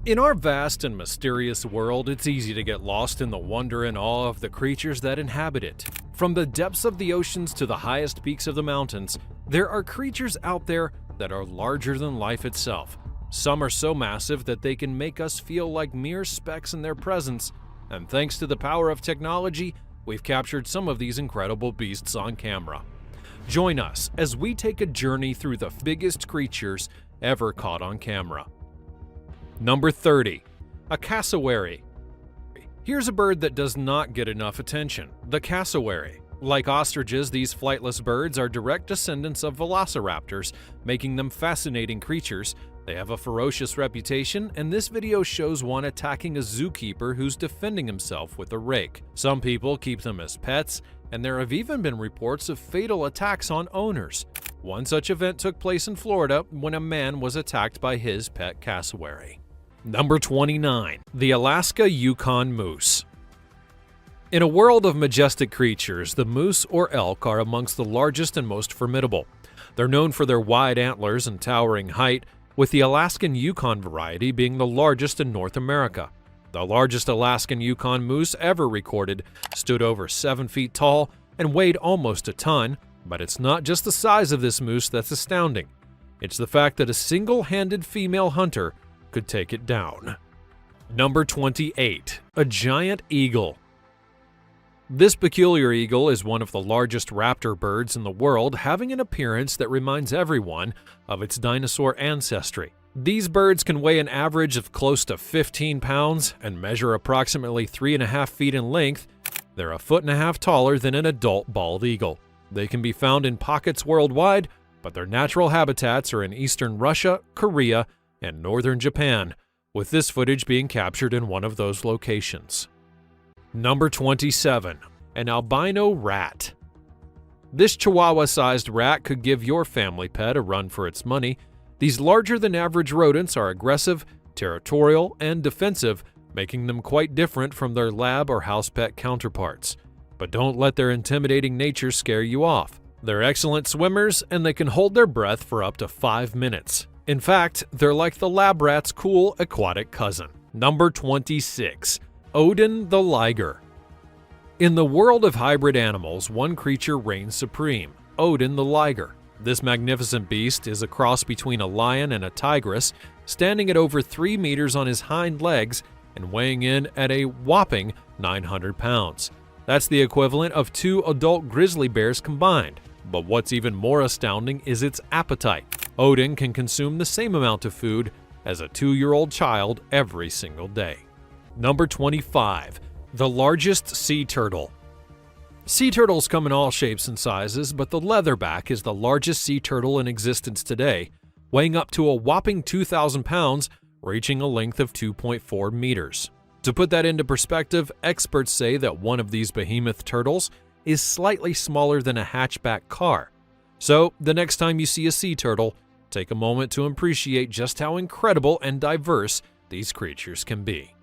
In our vast and mysterious world, it's easy to get lost in the wonder and awe of the creatures that inhabit it. From the depths of the oceans to the highest peaks of the mountains, there are creatures out there that are larger than life itself. Some are so massive that they can make us feel like mere specks in their presence, and thanks to the power of technology, we've captured some of these incredible beasts on camera. Join us as we take a journey through the biggest creatures ever caught on camera. Number 30. A cassowary. Here's a bird that does not get enough attention, the cassowary. Like ostriches, these flightless birds are direct descendants of velociraptors, making them fascinating creatures. They have a ferocious reputation, and this video shows one attacking a zookeeper who's defending himself with a rake. Some people keep them as pets, and there have even been reports of fatal attacks on owners. One such event took place in Florida when a man was attacked by his pet cassowary. Number 29. The Alaska Yukon Moose. In a world of majestic creatures, the moose or elk are amongst the largest and most formidable. They're known for their wide antlers and towering height, with the Alaskan Yukon variety being the largest in North America. The largest Alaskan Yukon moose ever recorded stood over 7 feet tall and weighed almost a ton, but it's not just the size of this moose that's astounding. It's the fact that a single-handed female hunter could take it down. Number 28. A giant eagle. This peculiar eagle is one of the largest raptor birds in the world, having an appearance that reminds everyone of its dinosaur ancestry. These birds can weigh an average of close to 15 pounds and measure approximately 3.5 feet in length. They're 1.5 feet taller than an adult bald eagle. They can be found in pockets worldwide, but their natural habitats are in eastern Russia, Korea, and northern Japan, with this footage being captured in one of those locations. Number 27. An albino rat. This chihuahua-sized rat could give your family pet a run for its money. These larger-than-average rodents are aggressive, territorial, and defensive, making them quite different from their lab or house pet counterparts. But don't let their intimidating nature scare you off. They're excellent swimmers, and they can hold their breath for up to 5 minutes. In fact, they're like the lab rat's cool aquatic cousin. Number 26. Odin the liger. In the world of hybrid animals, one creature reigns supreme, Odin the liger. This magnificent beast is a cross between a lion and a tigress, standing at over 3 meters on his hind legs and weighing in at a whopping 900 pounds. That's the equivalent of 2 adult grizzly bears combined. But what's even more astounding is its appetite. Odin can consume the same amount of food as a 2-year-old child every single day. Number 25. The largest sea turtle. Sea turtles come in all shapes and sizes, but the leatherback is the largest sea turtle in existence today, weighing up to a whopping 2,000 pounds, reaching a length of 2.4 meters. To put that into perspective, experts say that one of these behemoth turtles is slightly smaller than a hatchback car. So, the next time you see a sea turtle, take a moment to appreciate just how incredible and diverse these creatures can be.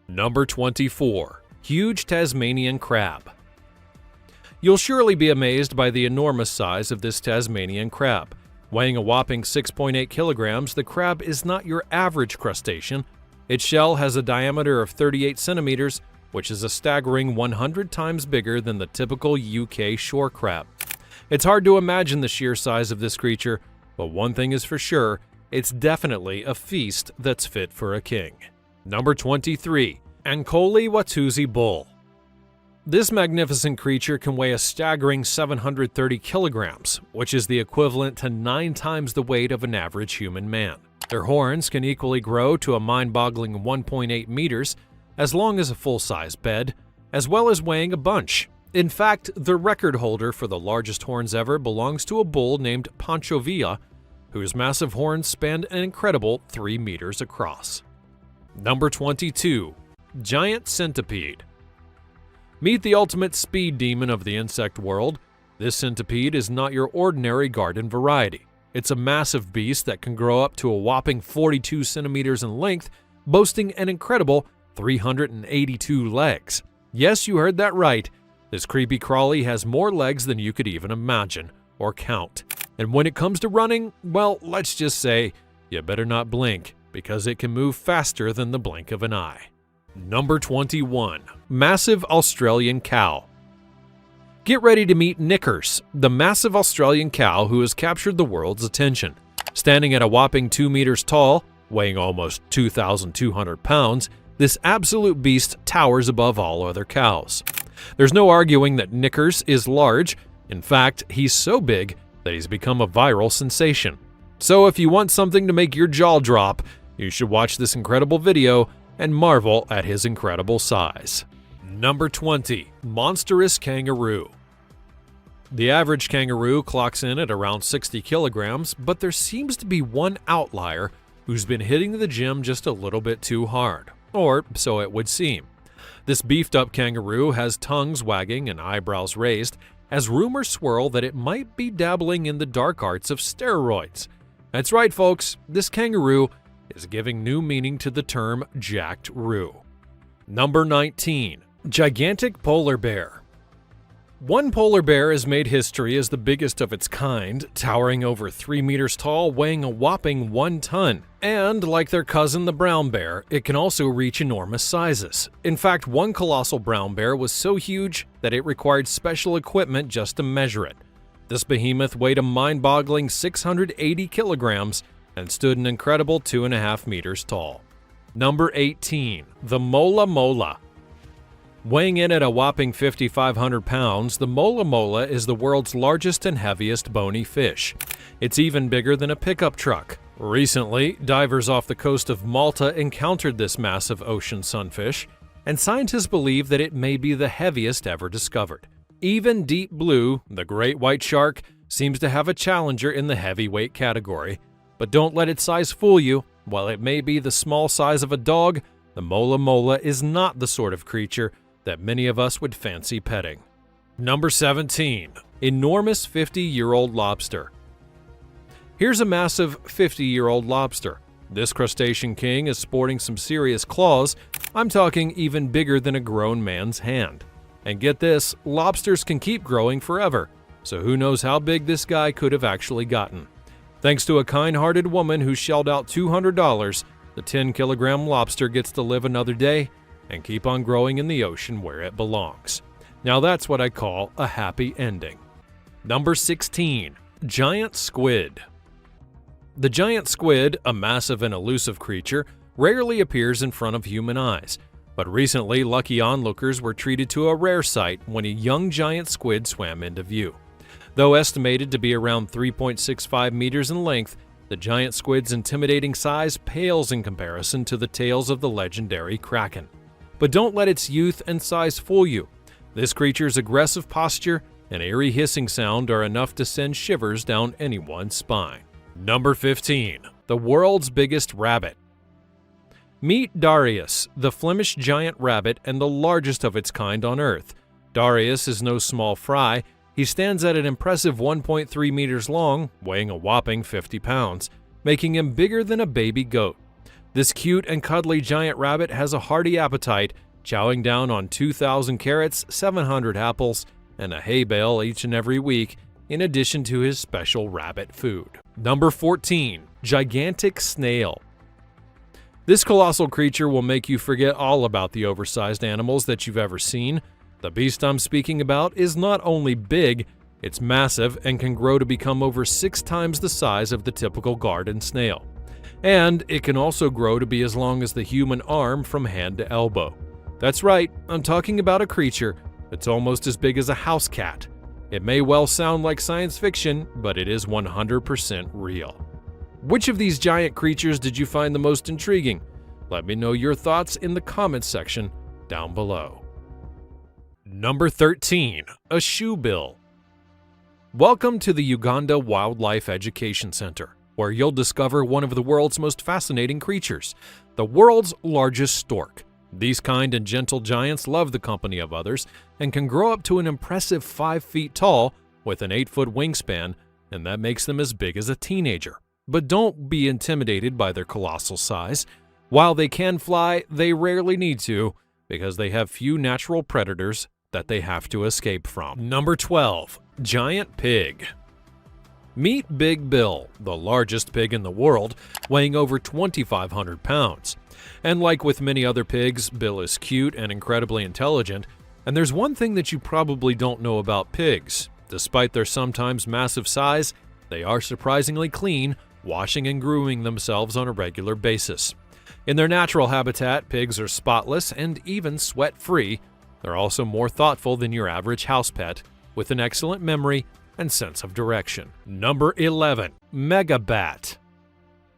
Number 24. Huge Tasmanian crab. You'll surely be amazed by the enormous size of this Tasmanian crab. Weighing a whopping 6.8 kilograms, the crab is not your average crustacean. Its shell has a diameter of 38 centimeters, which is a staggering 100 times bigger than the typical UK shore crab. It's hard to imagine the sheer size of this creature, but one thing is for sure, it's definitely a feast that's fit for a king. Number 23. Ankole Watusi bull. This magnificent creature can weigh a staggering 730 kilograms, which is the equivalent to 9 times the weight of an average human man. Their horns can equally grow to a mind-boggling 1.8 meters, as long as a full-size bed, as well as weighing a bunch. In fact, the record holder for the largest horns ever belongs to a bull named Pancho Villa, whose massive horns spanned an incredible 3 meters across. Number 22. Giant centipede. Meet the ultimate speed demon of the insect world. This centipede is not your ordinary garden variety. It's a massive beast that can grow up to a whopping 42 centimeters in length, boasting an incredible 382 legs. Yes, you heard that right. This creepy crawly has more legs than you could even imagine or count. And when it comes to running, well, let's just say you better not blink, because it can move faster than the blink of an eye. Number 21. Massive Australian Cow. Get ready to meet Knickers, the massive Australian cow who has captured the world's attention. Standing at a whopping 2 meters tall, weighing almost 2,200 pounds, this absolute beast towers above all other cows. There's no arguing that Knickers is large. In fact, he's so big that he's become a viral sensation. So if you want something to make your jaw drop, you should watch this incredible video and marvel at his incredible size. Number 20. Monstrous Kangaroo. The average kangaroo clocks in at around 60 kilograms, but there seems to be one outlier who's been hitting the gym just a little bit too hard, or so it would seem. This beefed-up kangaroo has tongues wagging and eyebrows raised as rumors swirl that it might be dabbling in the dark arts of steroids. That's right, folks, this kangaroo is giving new meaning to the term jacked-roo. Number 19. Gigantic Polar Bear. One polar bear has made history as the biggest of its kind, towering over 3 meters tall, weighing a whopping 1 ton. And like their cousin the brown bear, it can also reach enormous sizes. In fact, one colossal brown bear was so huge that it required special equipment just to measure it. This behemoth weighed a mind-boggling 680 kilograms and stood an incredible 2.5 meters tall. Number 18. The Mola Mola. Weighing in at a whopping 5,500 pounds, the mola mola is the world's largest and heaviest bony fish. It's even bigger than a pickup truck. Recently, divers off the coast of Malta encountered this massive ocean sunfish, and scientists believe that it may be the heaviest ever discovered. Even Deep Blue, the great white shark, seems to have a challenger in the heavyweight category. But don't let its size fool you. While it may be the small size of a dog, the mola mola is not the sort of creature that many of us would fancy petting. Number 17. Enormous 50-year-old lobster. Here's a massive 50-year-old lobster. This crustacean king is sporting some serious claws. I'm talking even bigger than a grown man's hand. And get this, lobsters can keep growing forever, so who knows how big this guy could have actually gotten. Thanks to a kind-hearted woman who shelled out $200, the 10-kilogram lobster gets to live another day and keep on growing in the ocean where it belongs. Now that's what I call a happy ending. Number 16. Giant Squid. The giant squid, a massive and elusive creature, rarely appears in front of human eyes, but recently lucky onlookers were treated to a rare sight when a young giant squid swam into view. Though estimated to be around 3.65 meters in length, the giant squid's intimidating size pales in comparison to the tails of the legendary kraken. But don't let its youth and size fool you. This creature's aggressive posture and eerie hissing sound are enough to send shivers down anyone's spine. Number 15. The world's biggest rabbit. Meet Darius, the Flemish giant rabbit and the largest of its kind on Earth. Darius is no small fry. He stands at an impressive 1.3 meters long, weighing a whopping 50 pounds, making him bigger than a baby goat. This cute and cuddly giant rabbit has a hearty appetite, chowing down on 2,000 carrots, 700 apples, and a hay bale each and every week, in addition to his special rabbit food. Number 14. Gigantic Snail. This colossal creature will make you forget all about the oversized animals that you've ever seen. The beast I'm speaking about is not only big, it's massive and can grow to become over 6 times the size of the typical garden snail. And it can also grow to be as long as the human arm from hand to elbow. That's right, I'm talking about a creature that's almost as big as a house cat. It may well sound like science fiction, but it is 100% real. Which of these giant creatures did you find the most intriguing? Let me know your thoughts in the comments section down below. Number 13. A shoebill. Welcome to the Uganda Wildlife Education Center, where you'll discover one of the world's most fascinating creatures, the world's largest stork. These kind and gentle giants love the company of others and can grow up to an impressive 5 feet tall with an 8-foot wingspan, and that makes them as big as a teenager. But don't be intimidated by their colossal size. While they can fly, they rarely need to because they have few natural predators that they have to escape from. Number 12. Giant Pig. Meet Big Bill, the largest pig in the world, weighing over 2,500 pounds. And like with many other pigs, Bill is cute and incredibly intelligent. And there's one thing that you probably don't know about pigs. Despite their sometimes massive size, they are surprisingly clean, washing and grooming themselves on a regular basis. In their natural habitat, pigs are spotless and even sweat-free. They're also more thoughtful than your average house pet, with an excellent memory and sense of direction. Number 11. Megabat.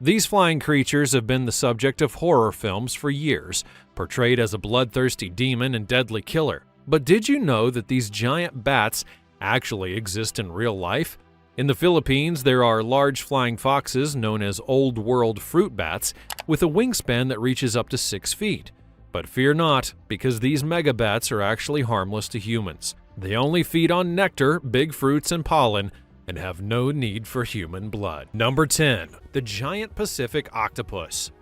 These flying creatures have been the subject of horror films for years, portrayed as a bloodthirsty demon and deadly killer. But did you know that these giant bats actually exist in real life? In the Philippines, there are large flying foxes known as Old World fruit bats with a wingspan that reaches up to 6 feet. But fear not, because these megabats are actually harmless to humans. They only feed on nectar, big fruits, and pollen, and have no need for human blood. Number 10. The giant Pacific octopus.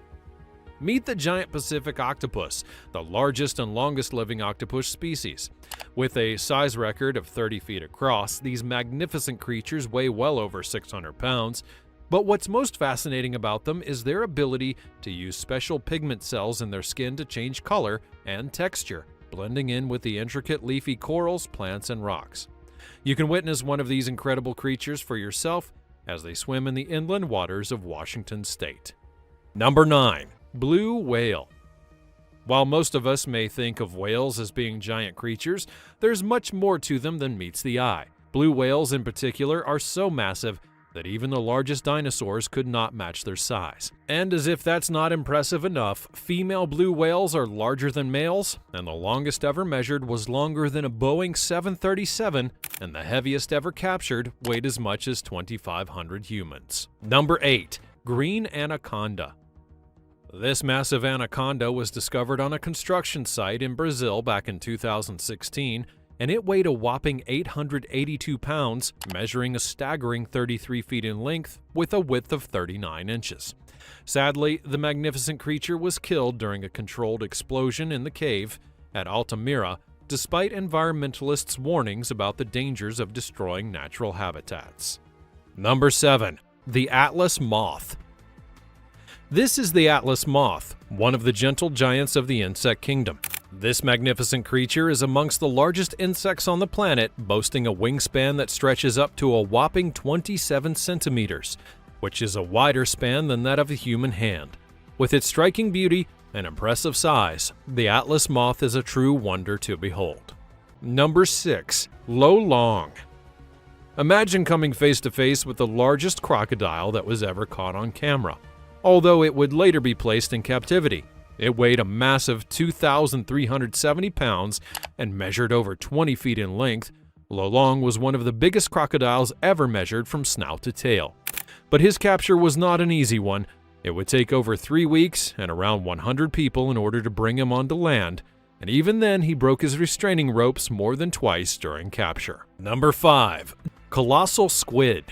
Meet the giant Pacific octopus, the largest and longest living octopus species. With a size record of 30 feet across, these magnificent creatures weigh well over 600 pounds. But what's most fascinating about them is their ability to use special pigment cells in their skin to change color and texture, blending in with the intricate leafy corals, plants, and rocks. You can witness one of these incredible creatures for yourself as they swim in the inland waters of Washington State. Number 9. Blue whale. While most of us may think of whales as being giant creatures, there's much more to them than meets the eye. Blue whales in particular are so massive that even the largest dinosaurs could not match their size. And as if that's not impressive enough, female blue whales are larger than males, and the longest ever measured was longer than a Boeing 737, and the heaviest ever captured weighed as much as 2,500 humans. Number 8. Green anaconda. This massive anaconda was discovered on a construction site in Brazil back in 2016, and it weighed a whopping 882 pounds, measuring a staggering 33 feet in length with a width of 39 inches. Sadly, the magnificent creature was killed during a controlled explosion in the cave at Altamira, despite environmentalists' warnings about the dangers of destroying natural habitats. Number 7. The Atlas moth. This is the Atlas moth, one of the gentle giants of the insect kingdom. This magnificent creature is amongst the largest insects on the planet, boasting a wingspan that stretches up to a whopping 27 centimeters, which is a wider span than that of a human hand. With its striking beauty and impressive size, the Atlas moth is a true wonder to behold. Number 6. Lo Long. Imagine coming face to face with the largest crocodile that was ever caught on camera. Although it would later be placed in captivity. It weighed a massive 2,370 pounds and measured over 20 feet in length. Lo Long was one of the biggest crocodiles ever measured from snout to tail. But his capture was not an easy one. It would take over 3 weeks and around 100 people in order to bring him onto land, and even then he broke his restraining ropes more than twice during capture. Number 5. Colossal squid.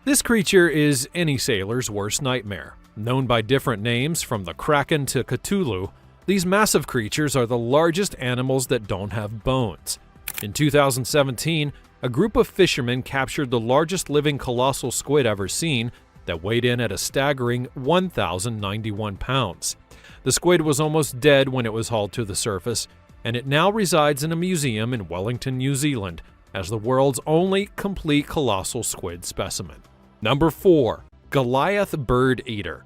This creature is any sailor's worst nightmare. Known by different names from the Kraken to Cthulhu, these massive creatures are the largest animals that don't have bones. In 2017, a group of fishermen captured the largest living colossal squid ever seen that weighed in at a staggering 1,091 pounds. The squid was almost dead when it was hauled to the surface, and it now resides in a museum in Wellington, New Zealand, as the world's only complete colossal squid specimen. Number 4. Goliath bird eater.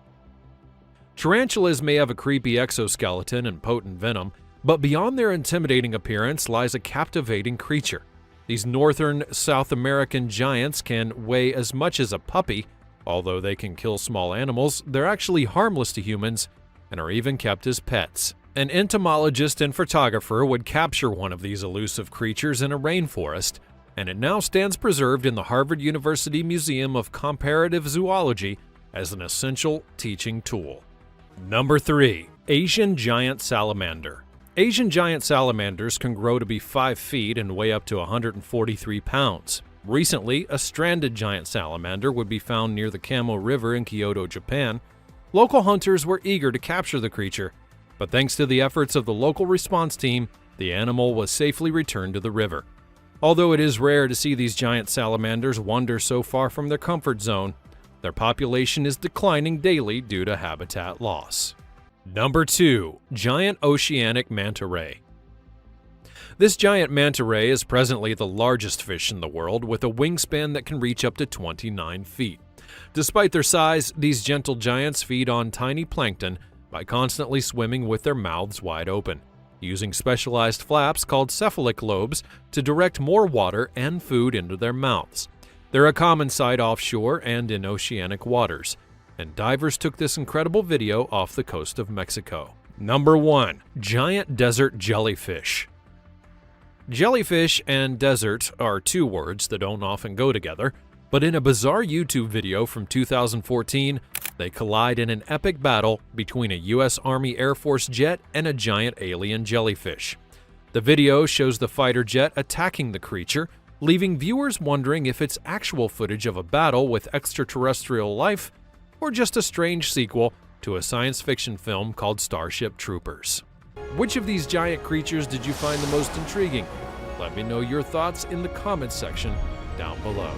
Tarantulas may have a creepy exoskeleton and potent venom, but beyond their intimidating appearance lies a captivating creature. These northern South American giants can weigh as much as a puppy. Although they can kill small animals, they're actually harmless to humans and are even kept as pets. An entomologist and photographer would capture one of these elusive creatures in a rainforest, and it now stands preserved in the Harvard University Museum of Comparative Zoology as an essential teaching tool. Number 3. Asian giant salamander. Asian giant salamanders can grow to be 5 feet and weigh up to 143 pounds. Recently, a stranded giant salamander would be found near the Kamo River in Kyoto, Japan. Local hunters were eager to capture the creature, but thanks to the efforts of the local response team, the animal was safely returned to the river. Although it is rare to see these giant salamanders wander so far from their comfort zone, their population is declining daily due to habitat loss. Number 2. Giant oceanic manta ray. This giant manta ray is presently the largest fish in the world, with a wingspan that can reach up to 29 feet. Despite their size, these gentle giants feed on tiny plankton by constantly swimming with their mouths wide open, using specialized flaps called cephalic lobes to direct more water and food into their mouths. They're a common sight offshore and in oceanic waters, and divers took this incredible video off the coast of Mexico. Number 1. Giant desert jellyfish. Jellyfish and desert are two words that don't often go together, but in a bizarre YouTube video from 2014, they collide in an epic battle between a U.S. Army Air Force jet and a giant alien jellyfish. The video shows the fighter jet attacking the creature, leaving viewers wondering if it's actual footage of a battle with extraterrestrial life or just a strange sequel to a science fiction film called Starship Troopers. Which of these giant creatures did you find the most intriguing? Let me know your thoughts in the comments section down below.